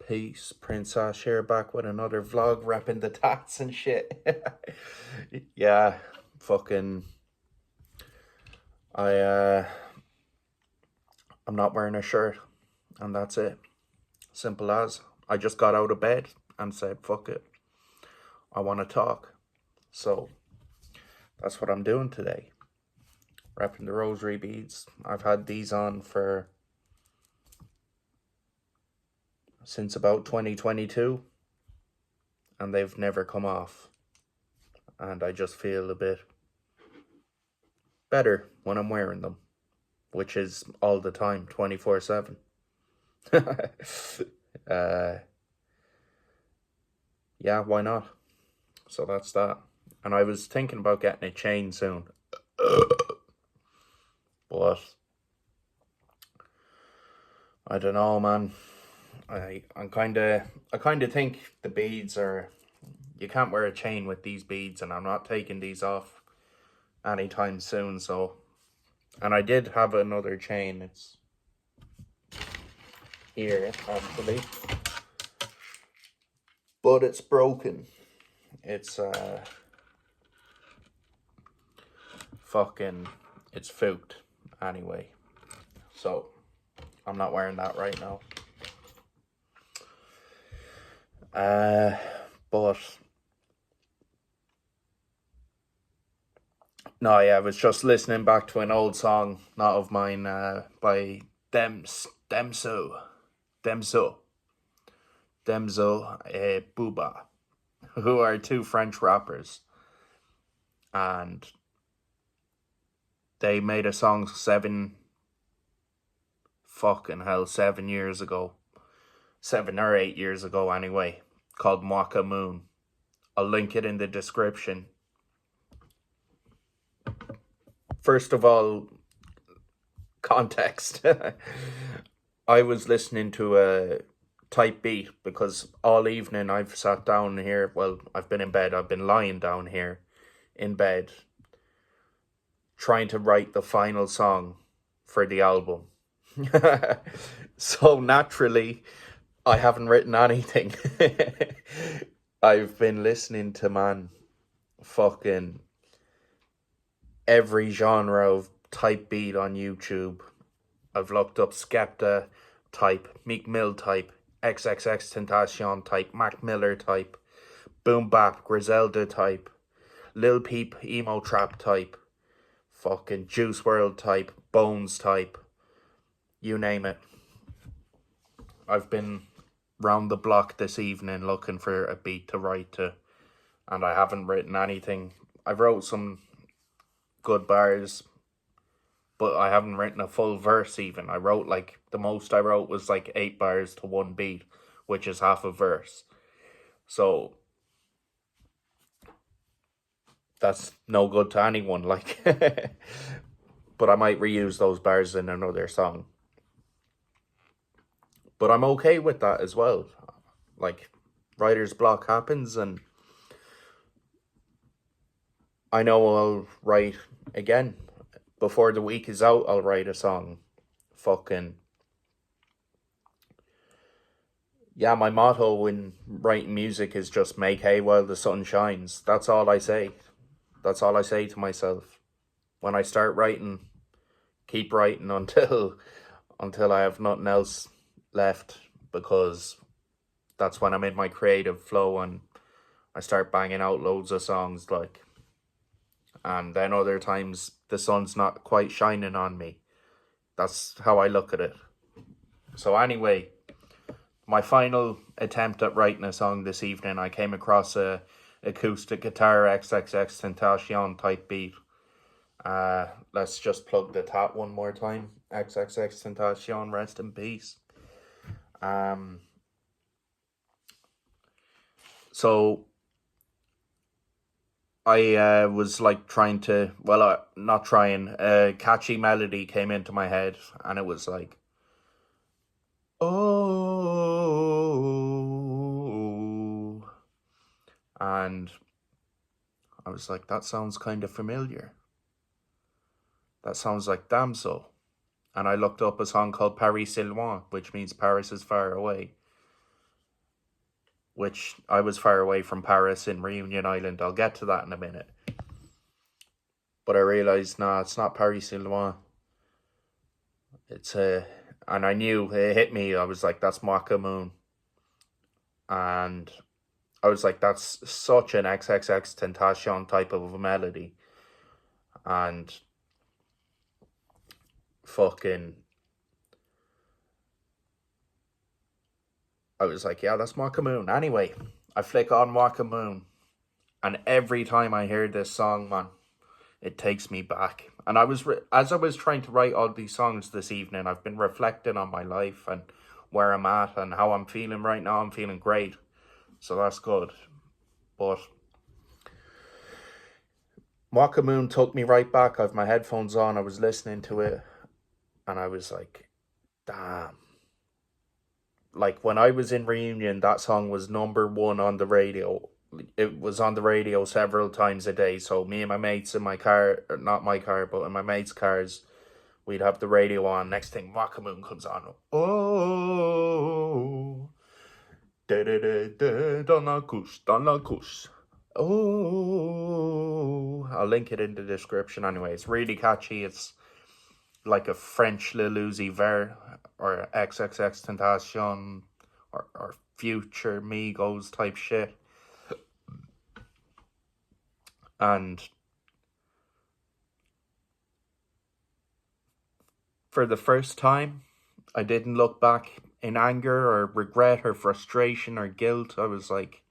Peace, Prince Ash here, back with another vlog, wrapping the tats and shit. Yeah, fucking, I, I'm not wearing a shirt, and that's it. Simple as. I just got out of bed and said, fuck it, I want to talk. So, that's what I'm doing today. Wrapping the rosary beads. I've had these on since about 2022, and they've never come off. And I just feel a bit better when I'm wearing them, which is all the time, 24/7. Yeah, why not? So that's that. And I was thinking about getting a chain soon. But I don't know, man. I kind of think the beads are, you can't wear a chain with these beads, and I'm not taking these off anytime soon. So, and I did have another chain. It's here actually, but it's broken. It's it's fooked anyway. So I'm not wearing that right now. But no, yeah, I was just listening back to an old song, not of mine, by Damso, Booba, who are two French rappers, and they made a song 7 years ago, 7 or 8 years ago anyway, called Mwaka Moon. I'll link it in the description. First of all, context. I was listening to a type beat because all evening I've sat down here. Well, I've been in bed. I've been lying down here in bed trying to write the final song for the album. So naturally, I haven't written anything. I've been listening to, fucking every genre of type beat on YouTube. I've looked up Skepta type, Meek Mill type, XXXTentacion type, Mac Miller type, Boom Bap, Griselda type, Lil Peep emo trap type, fucking Juice WRLD type, Bones type, you name it. I've been round the block this evening looking for a beat to write to, and I haven't written anything. I wrote some good bars, but I haven't written a full verse even. I wrote the most I wrote was 8 bars to 1 beat, which is half a verse. So that's no good to anyone, but I might reuse those bars in another song. But I'm okay with that as well. Writer's block happens, and I know I'll write again. Before the week is out, I'll write a song. Yeah, my motto when writing music is just make hay while the sun shines. That's all I say. That's all I say to myself. When I start writing, keep writing until I have nothing else left, because that's when I'm in my creative flow and I start banging out loads of songs, and then other times the sun's not quite shining on me. That's how I look at it. So anyway, my final attempt at writing a song this evening, I came across a acoustic guitar XXXTentacion type beat. Let's just plug the tat one more time. XXXTentacion, rest in peace. So I was trying to, not trying, a catchy melody came into my head, and it was oh, and I was like, that sounds kind of familiar. That sounds like Damso. And I looked up a song called Paris c'est loin, which means Paris is far away. which I was far away from Paris in Reunion Island. I'll get to that in a minute. But I realised, nah, it's not Paris Saint-Loin. It's and I knew, it hit me. I was like, that's Mwaka Moon. And I was like, that's such an XXX Tentacion type of a melody. And fucking, I was like, yeah, that's Mwaka Moon. Anyway, I flick on Mwaka Moon, and every time I hear this song, man, it takes me back. And as I was trying to write all these songs this evening, I've been reflecting on my life and where I'm at and how I'm feeling right now. I'm feeling great, so that's good. But Mwaka Moon took me right back. I have my headphones on, I was listening to it, and I was like, damn. Like, when I was in Reunion, that song was #1 on the radio. It was on the radio several times a day. So me and my mates in my car, or not my car, but in my mates' cars, we'd have the radio on. Next thing, Mwaka Moon comes on. Oh, da da da da, dans la couche. Oh, I'll link it in the description anyway. It's really catchy. It's like a French Lil Uzi Vert or XXX Tentacion or Future Migos type shit. And for the first time, I didn't look back in anger or regret or frustration or guilt. I was like,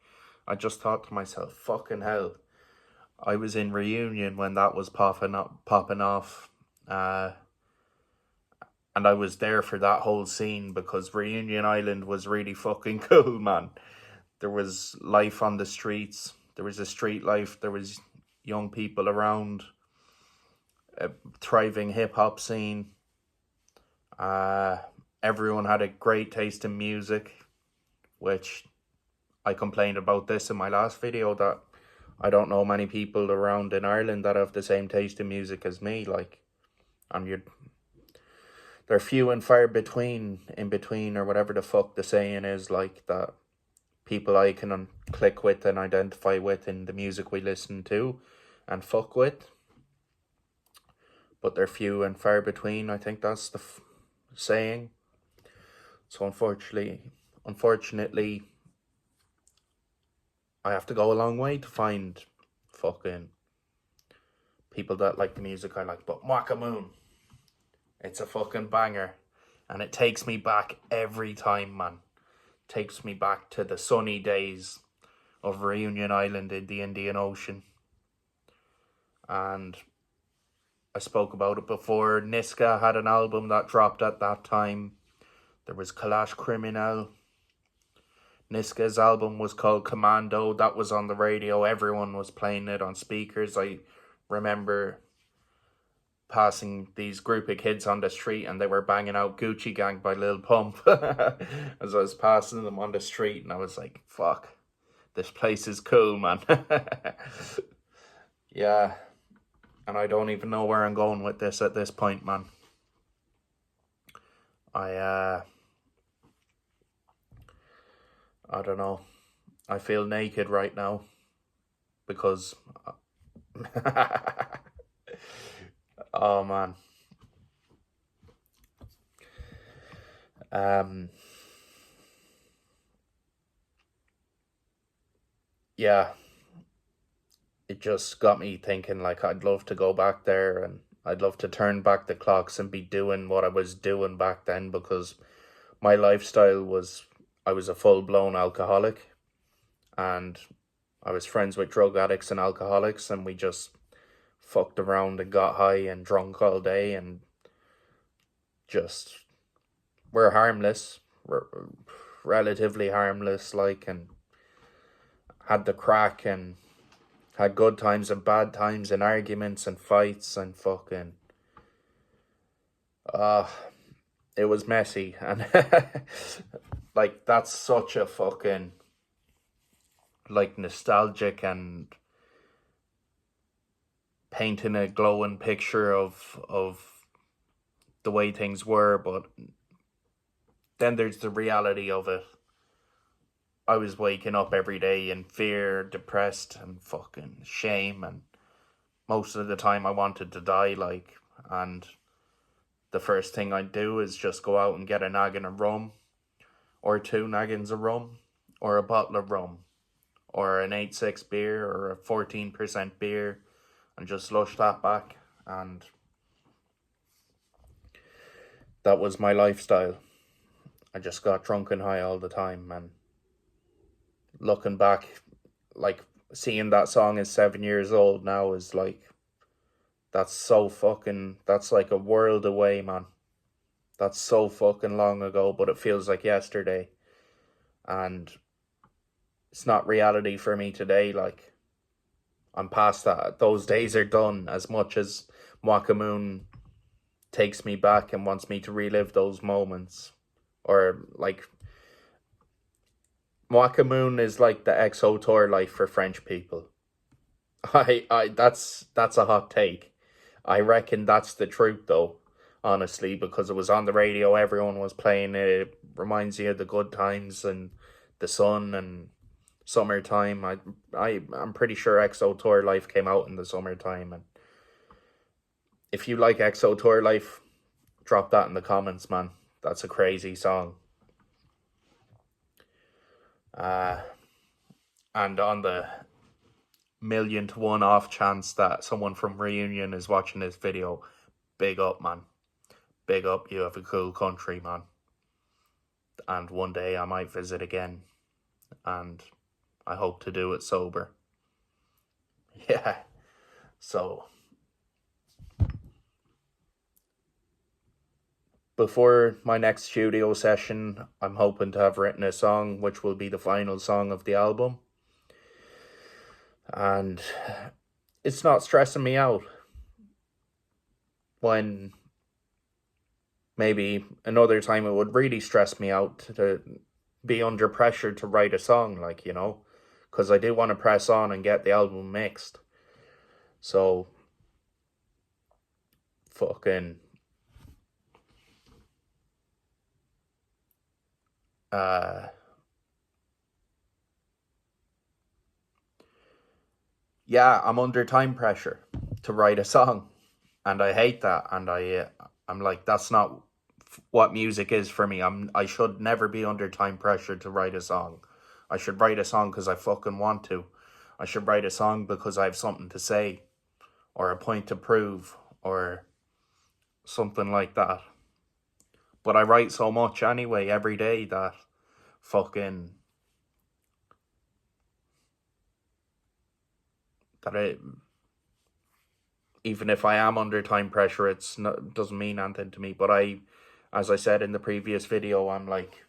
I just thought to myself, fucking hell. I was in Reunion when that was popping off. And I was there for that whole scene because Reunion Island was really fucking cool, man. There was life on the streets. There was a street life. There was young people around. A thriving hip-hop scene. Everyone had a great taste in music, which I complained about this in my last video, that I don't know many people around in Ireland that have the same taste in music as me. Like, and they're few and far between, or whatever the fuck the saying is, like, that people I can click with and identify with in the music we listen to and fuck with. But they're few and far between. I think that's the saying. So unfortunately, I have to go a long way to find fucking people that like the music I like. But Mwaka Moon, it's a fucking banger. And it takes me back every time, man. Takes me back to the sunny days of Reunion Island in the Indian Ocean. And I spoke about it before. Niska had an album that dropped at that time. There was Kalash Criminal. Niska's album was called Commando. That was on the radio. Everyone was playing it on speakers. I remember passing these group of kids on the street and they were banging out Gucci Gang by Lil Pump as I was passing them on the street, and I was like, fuck, this place is cool, man. Yeah, and I don't even know where I'm going with this at this point, man. I don't know. I feel naked right now because oh man. Yeah, it just got me thinking, like, I'd love to go back there and I'd love to turn back the clocks and be doing what I was doing back then, because my lifestyle was, I was a full-blown alcoholic and I was friends with drug addicts and alcoholics, and we just fucked around and got high and drunk all day, and just, we're harmless, we're relatively harmless, like, and had the crack and had good times and bad times and arguments and fights and fucking it was messy. And like, that's such a fucking, like, nostalgic and painting a glowing picture of the way things were, but then there's the reality of it. I was waking up every day in fear, depressed, and fucking shame, and most of the time I wanted to die, like, and the first thing I'd do is just go out and get a naggin of rum, or 2 naggins of rum, or a bottle of rum, or an 8.6 beer, or a 14% beer, and just lush that back, and that was my lifestyle. I just got drunk and high all the time, and looking back, like, seeing that song is 7 years old now is like, that's like a world away, man. That's so fucking long ago, but it feels like yesterday. And it's not reality for me today, like, I'm past that. Those days are done. As much as Mwaka takes me back and wants me to relive those moments. Or, like, Mwaka is like the XO tour life for French people. That's a hot take. I reckon that's the truth, though, honestly, because it was on the radio, everyone was playing it. It reminds you of the good times and the sun and summertime. I'm pretty sure XO Tour Life came out in the summertime, and if you like XO Tour Life, drop that in the comments, man. That's a crazy song. And on the 1,000,000 to 1 off chance that someone from Reunion is watching this video, big up, man. Big up, you have a cool country, man. And one day I might visit again, and I hope to do it sober. Yeah, so before my next studio session, I'm hoping to have written a song which will be the final song of the album. And it's not stressing me out when maybe another time it would really stress me out to be under pressure to write a song, like, you know, because I do want to press on and get the album mixed. So fucking yeah, I'm under time pressure to write a song, and I hate that. And I'm like, that's not what music is for me. I should never be under time pressure to write a song. I should write a song because I fucking want to. I should write a song because I have something to say, or a point to prove, or something like that. But I write so much anyway every day that fucking even if I am under time pressure, doesn't mean anything to me. But as I said in the previous video, I'm like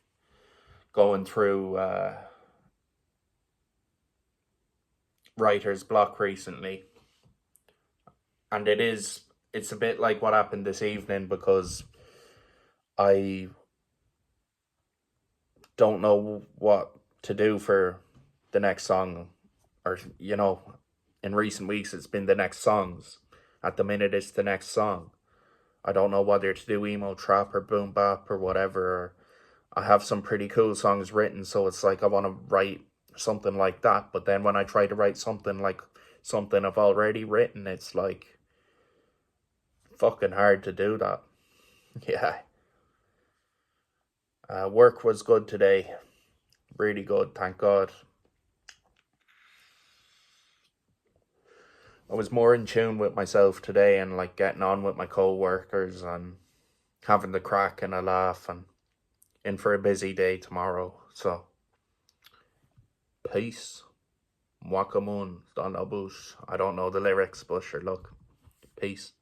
going through writer's block recently, and it's a bit like what happened this evening, because I don't know what to do for the next song, or, you know, in recent weeks it's been the next songs. At the minute it's the next song. I don't know whether to do emo trap or boom bap or whatever. I have some pretty cool songs written, so it's like I want to write something like that. But then when I try to write something like something I've already written, it's like fucking hard to do that. Yeah. Work was good today. Really good, thank God. I was more in tune with myself today, and like getting on with my co-workers and having the crack and a laugh, and in for a busy day tomorrow. So peace. Mwaka Moon, Don Abush. I don't know the lyrics, but sure, look. Peace.